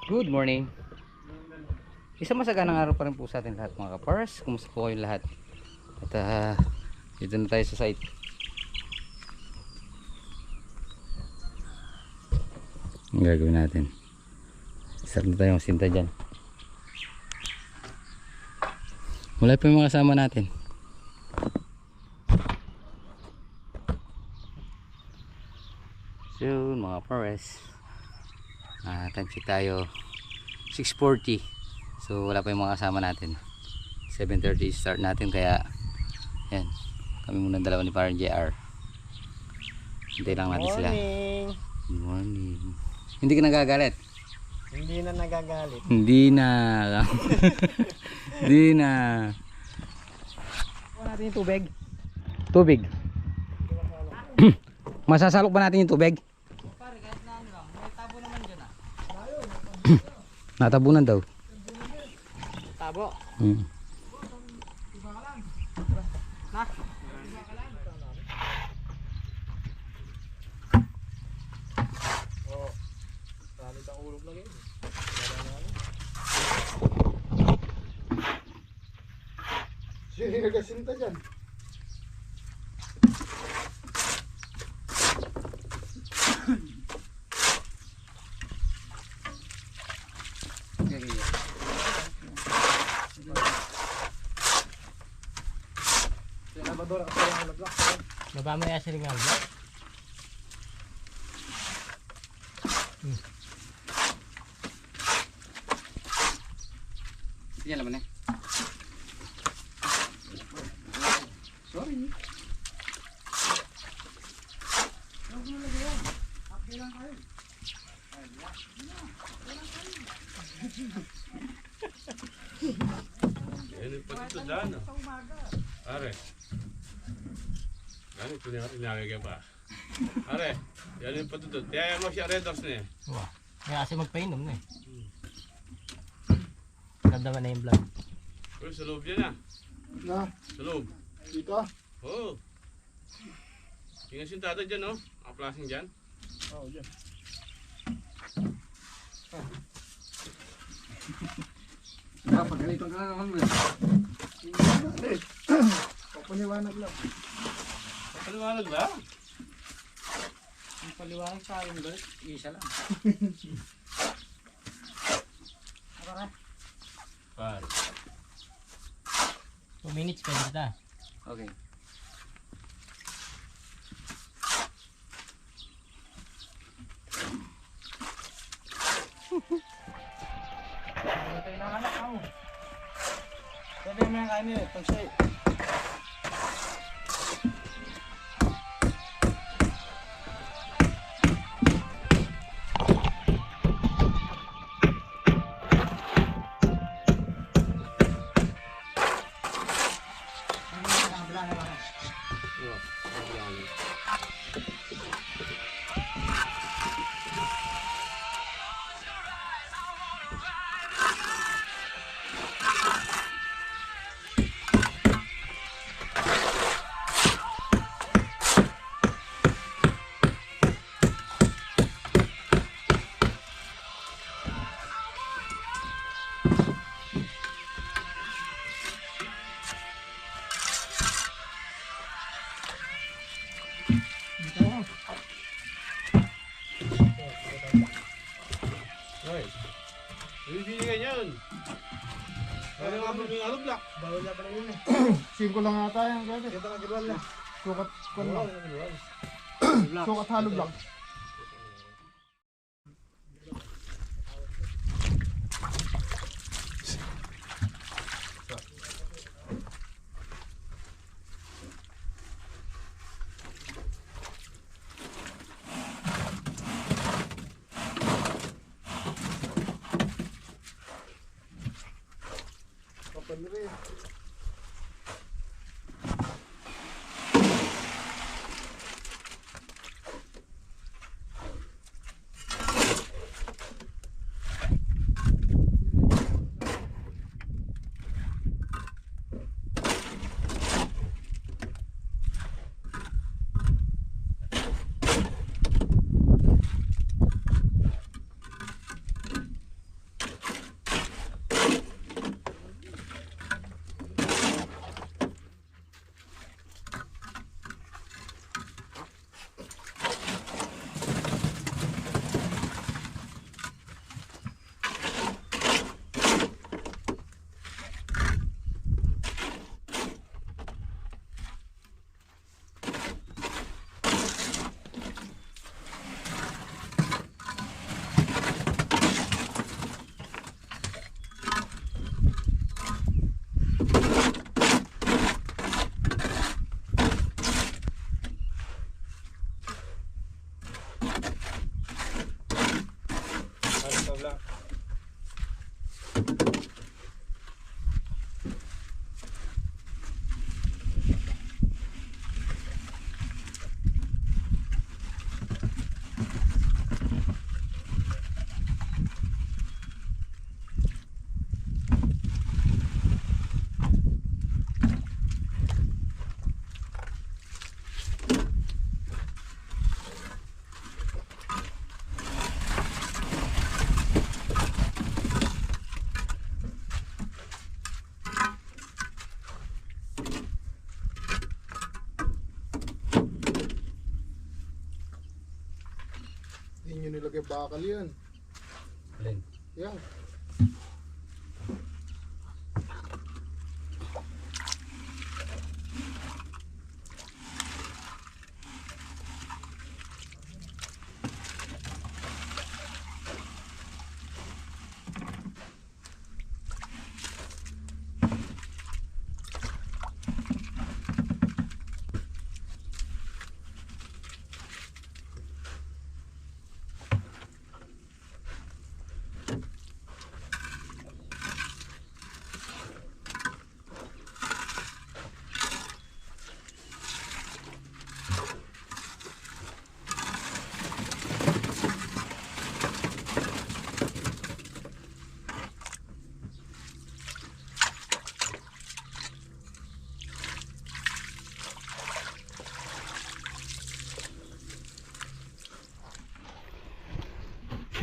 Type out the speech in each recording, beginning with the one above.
Good morning. Isang masaganang araw pa rin po sa atin lahat mga kapars. Kumusta po kayong lahat? At dito na tayo sa site. Ang gagawin natin, start na tayong sinta dyan. Wala pa yung mga kasama natin. So mga pares, time check tayo 6:40. So wala pa yung mga kasama natin. 7:30 start natin, kaya yan, kami muna dalawa ni Parang JR. Hintay lang natin sila. Good morning. Hindi ka nagagalit? Hindi na nagagalit. Hindi na. Hindi na. Kuha natin yung tubig. Tubig. Masasalok ba natin yung tubig? Pare, kahit na ano lang. May tabo naman dyan ah. Natabunan daw. Tabo? Hmm. Na? Oo. Salit ang ulog lang yun. Sino nagasinta dyan? Baba mo yung asiling nga ba? Yan naman eh. Sorry. Yan yung patutudaan. Are. Ano ito nilagay pa? Are. Yan yung patutud. Kaya mo siya red horse na eh. Wow. Kaya kasi magpainom na eh. Ganda na yung vlog. Pero sa loob yan ah. Na, Sa loob. dito? Oo. Yung sintado dyan oh. Aplasing dyan. Oo, dyan. Pagalitan ka na naman mo. Papaliwanag lang. Paliwanag ba? Yung paliwanag sa akin doon, isa lang. Par. 2 minutes pwede kita. Okay. Tayo na anak ako. Pwede mo yung kain eh, pag siya Oo. Paliwanag. Hoy. Bibigyan yan. Kaya nga ba yung alubla? Bawal na pala yun eh. 5 lang ata yan, gagawin. Ito nga gilwal na. Sukat, kwan lang. Sukat halog lang. Kapal rin. kay bakal yan. Alin? Yan.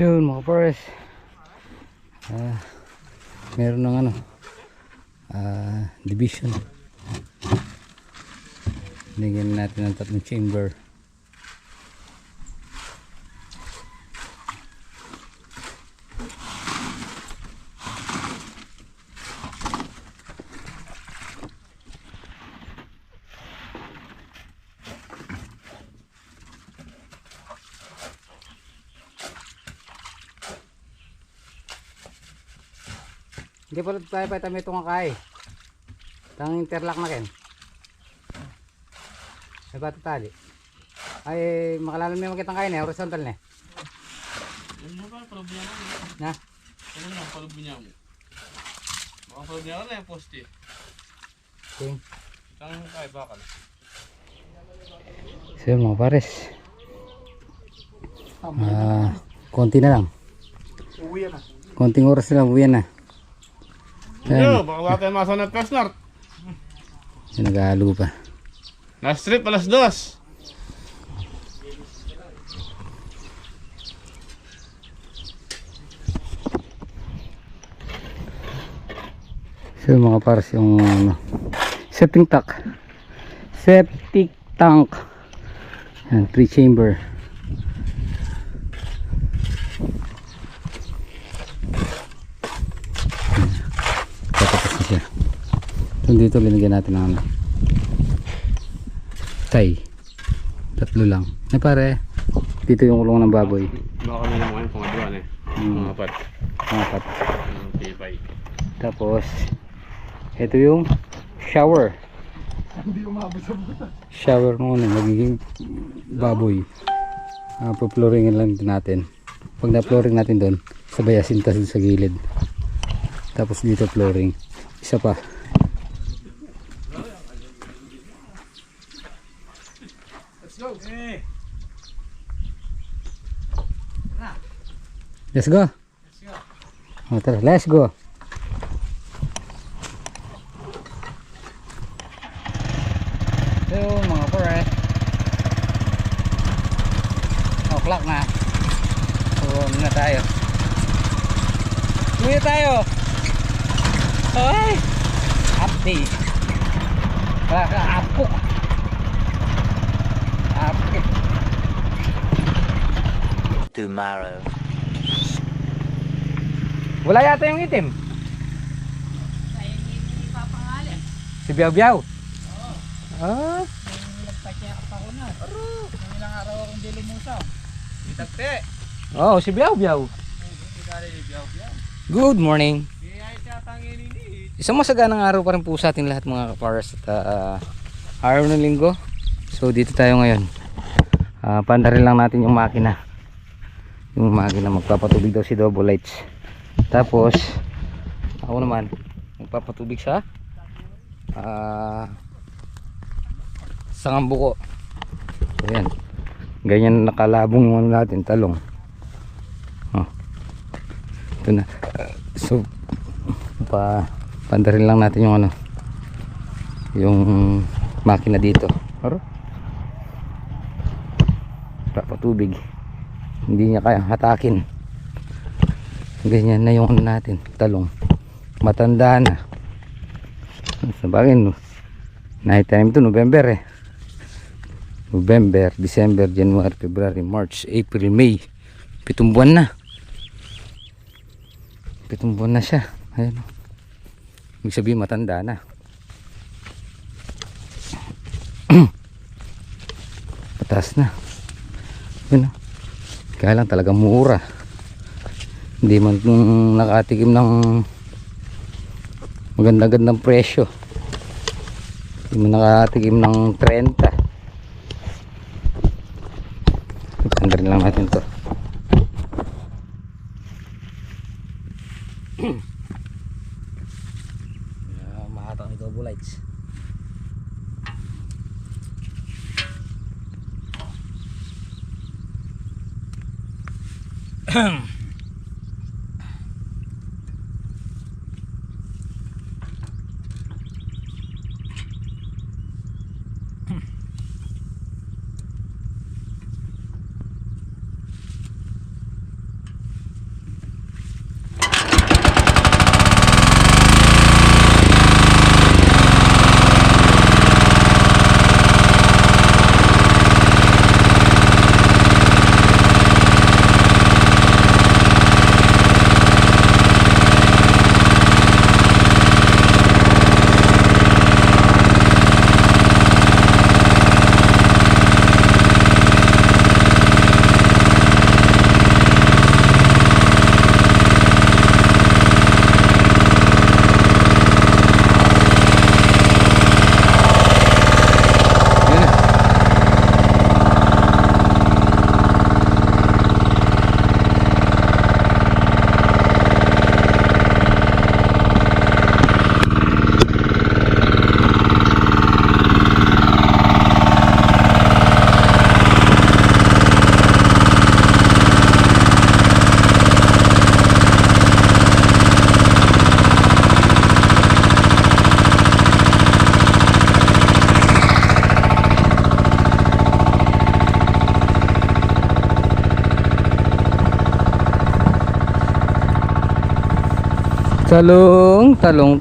Yun mga pares, meron ng ano, division. Nigyan natin ng 3 chamber. Hindi pala tayo pa ito may tungakay. Tang interlock na ken. May bata tali. Ay makalalan mo yung makitang kain eh, horizontal na. Ano ba problema mo? Na? Ano na problema mo? Mga problema na yung poste. Okay. Saan kay bakal? So mga pares. Konti na lang. Uwi na. Konting oras na lang, uwi na. Yo, baka wala tayong masa na first north. Yung nag-ahalo pa. Last trip, alas 2. So mga pares yung septic tank. Septic tank. Yan, 3 chamber. Tatapos na siya. So dito linagyan natin ng ano. Tay. 3 lang. Ay pare. Dito yung kulungan ng baboy. Baka kami naman kung aduan eh. Mga pat. Mga pat. Tibay. Tapos ito yung shower. Hindi umabot sa buta. Shower muna magiging baboy. Pa-flooringin lang din natin. Pag na-flooring natin doon, sabay asintas sa gilid. Tapos dito flooring. Isa pa. Let's go. Eh, Let's go. Oh, tara, let's go. So mga pares, o'clock na. So ano na tayo? Uwi tayo. Ay, update. Apok. Apok. Tomorrow. Wala yata yung itim. Si Biao Biao. Ah. Ilang araw akong di lumusaw. itakte. Oh, si Biao Biao. Good morning. Isang masaganang araw pa rin po sa ating lahat mga kaparas at araw ng linggo. So dito tayo ngayon. Pandarin lang natin yung makina. Yung makina magpapatubig daw si Double Lights. Tapos ako naman magpapatubig sa sangambuko. So yan. Ganyan nakalabong yung ano natin, talong. Oh. Ito na. So pandarin lang natin yung ano, yung makina dito. Aro. Papatubig. Hindi niya kayang hatakin. Ganyan na yung ano natin, talong. Matanda na. Sa bagay, no? Night time to, November eh. November, December, January, February, March, April, May, 7 buwan na. 7 buwan na siya. Ayan. Ibig sabihin matanda na. Patas na. Yun. Kaya lang talagang mura. Hindi man nakatikim ng magandang presyo. Hindi man nakatikim ng 30. Tandaan lang natin to. Mahatang ito bulights.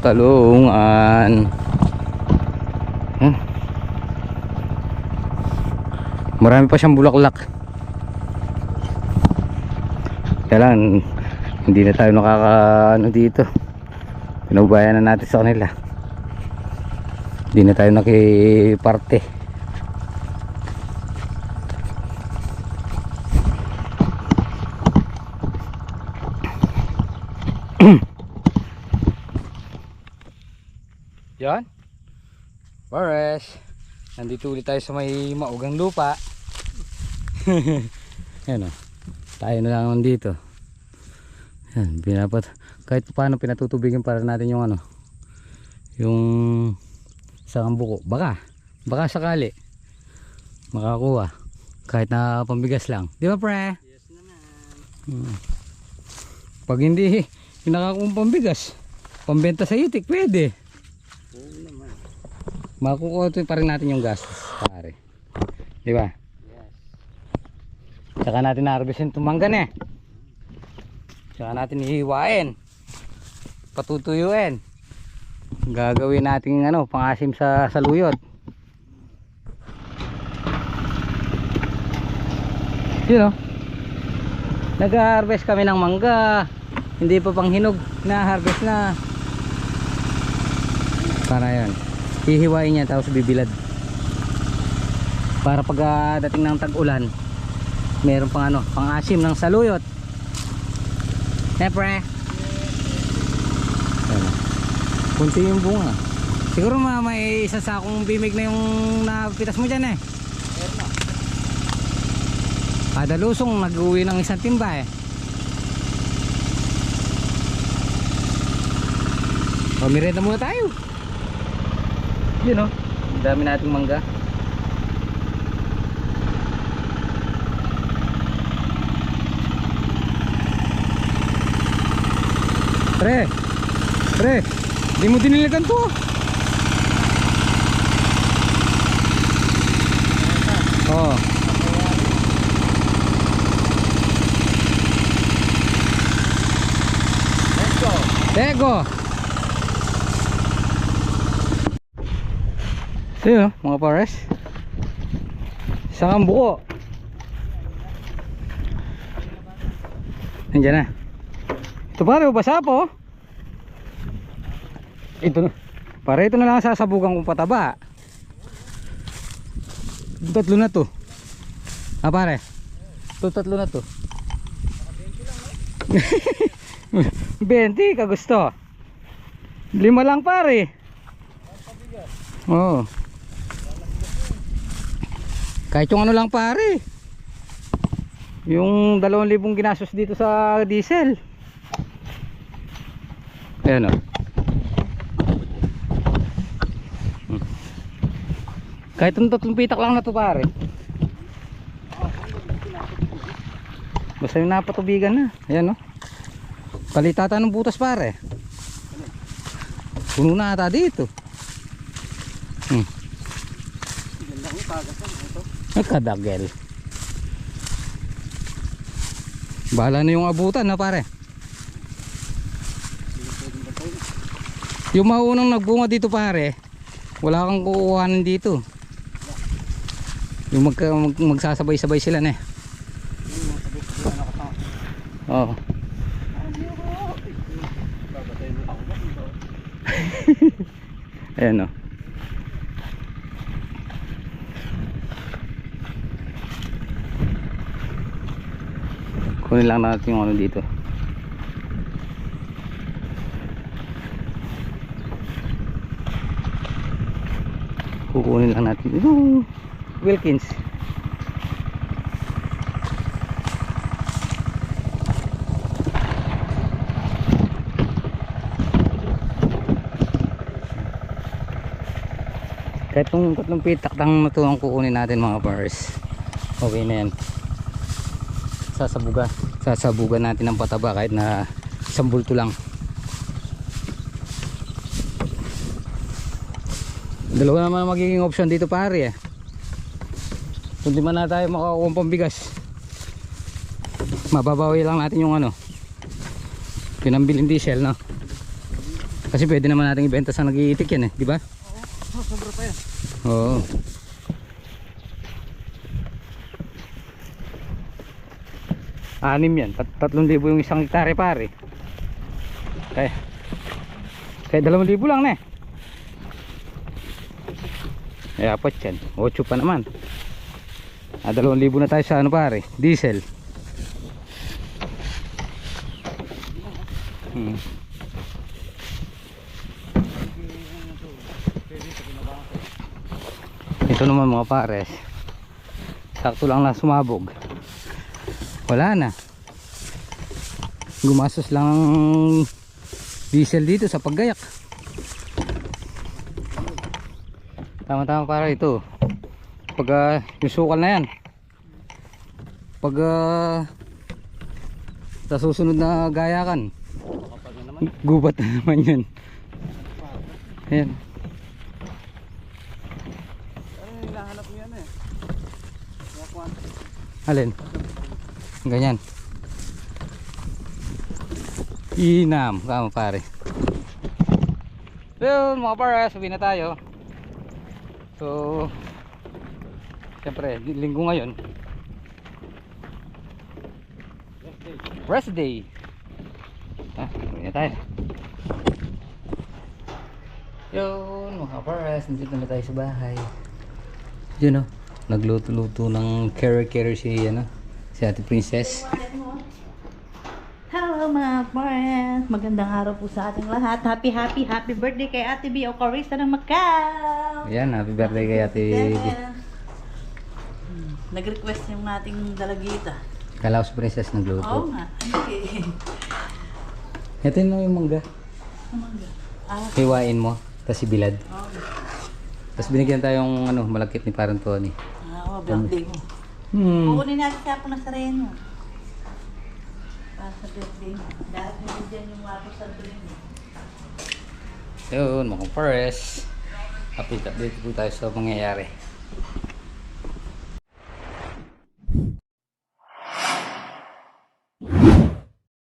Talungan. Marami pa siyang bulaklak. Kaya lang hindi na tayo nakakaano dito. Pinubayan na natin sa kanila. Hindi na tayo nakiparte. Yan. Boris. Nandito ulit tayo sa may maugang lupa. Yan o. Tayo na lang dito. Yan. Kahit paano pinatutubigan para natin yung ano. Yung isang buko. Baka sakali makakuha. Kahit na pambigas lang. Di ba pre? Yes naman. Pag hindi pinakakuha pambigas, pambenta sa itik pwede. Oo naman. Makukuha ito pa rin natin yung gastos pare. Di ba? Yes. Tsaka natin na-harvestin itong mangga na eh. Tsaka natin ihiwain. Patutuyuin. Gagawin natin ano, pangasim sa saluyot. Yun o. Nag-harvest kami ng mangga. Hindi pa pang hinog. Na-harvest na. Para yan. Hihiwain niya tapos bibilad. Para pag dating ng tag-ulan, meron pang ano, pang-asim ng saluyot. Siyempre. Kunti yung bunga. Siguro may isa sa akong bimig na yung napitas mo dyan eh. Meron na. Kada lusong nag-uwi ng isang timba eh. Pamirenda muna tayo. Yun o. Ang dami nating mangga. Pre, di mo diniligan to. Oh. Let's go. Tego. So yun, mga pares. Isang buko. Nandiyan na. Ito pare, basa po. Ito na. Pare, ito na lang sasabugan kong pataba. Tatlo na to. Ah pare. Tatlo na to. 20 ka gusto. 5 lang pare. Oo. Kahit yung ano lang pare. Yung 2,000 ginastos dito sa diesel. Ayan o. Kahit yung 3 pitak lang na to pare. Basta yung napatubigan na. Ayan o. Palitata ng butas pare. Puno na ata dito. Nagkadagel. Bahala na yung abutan na pare. Yung maunang nagbunga dito pare, wala kang kukuhanan dito. Yung magsasabay-sabay sila na eh. Oo. Ayan o. Kunin lang natin yung ano dito. Kukunin lang natin yung Wilkins. Kahit yung 3 pitak lang na ito ang kukunin natin mga bars. Okay na yan. Sasabugan natin ng pataba kahit na 1 bulto lang. 2 naman magiging option dito pare eh. Kung di man na tayo makakuha ng pambigas, mababawi lang natin yung ano, pinambiling diesel no. Kasi pwede naman natin ibenta sa nag-iitik yan eh, di ba? Oo, sobra pa yan. Oo. Anim yan, 3,000 yung 1 hektare pare. Kaya 2,000 lang na eh. Eh apat yan, 8 pa naman. 2,000 na tayo sa ano pare, diesel. Ito naman mga pares, sakto lang na sumabog. Wala na, gumastos lang ng diesel dito sa paggayak. Tama-tama para ito. Pag yung sukal na yan, pag sa susunod na gayakan, gubat na naman yun. Ayan. Ano hinahanap mo yan eh? Alin? Ganyan. Inam, kama pare. So mga para, sabi na tayo. So siyempre, linggo ngayon, rest day. Sabi na tayo. Yun mga paras, nandito na tayo sa bahay. Yun o, nagluto-luto ng carrot si Ate Princess. Hello mga friends! Magandang araw po sa ating lahat. Happy birthday kay Ate B. Ocarista ng Macau! Ayan, happy birthday kay Ate B. Nag-request yung ating dalagita. Kala ko si Princess Oo nagluto. nga. Okay. Ito yun yung mangga. Hiwain mo, tapos ibilad. Tapos binigyan tayong malakit ni Parang Tony. Birthday mo. Kukunin natin siya po ng sareno. Para sa birthday mo. Dahil nandyan yung wapo sa tuloy mo. Yun mga pares, update po tayo sa mangyayari.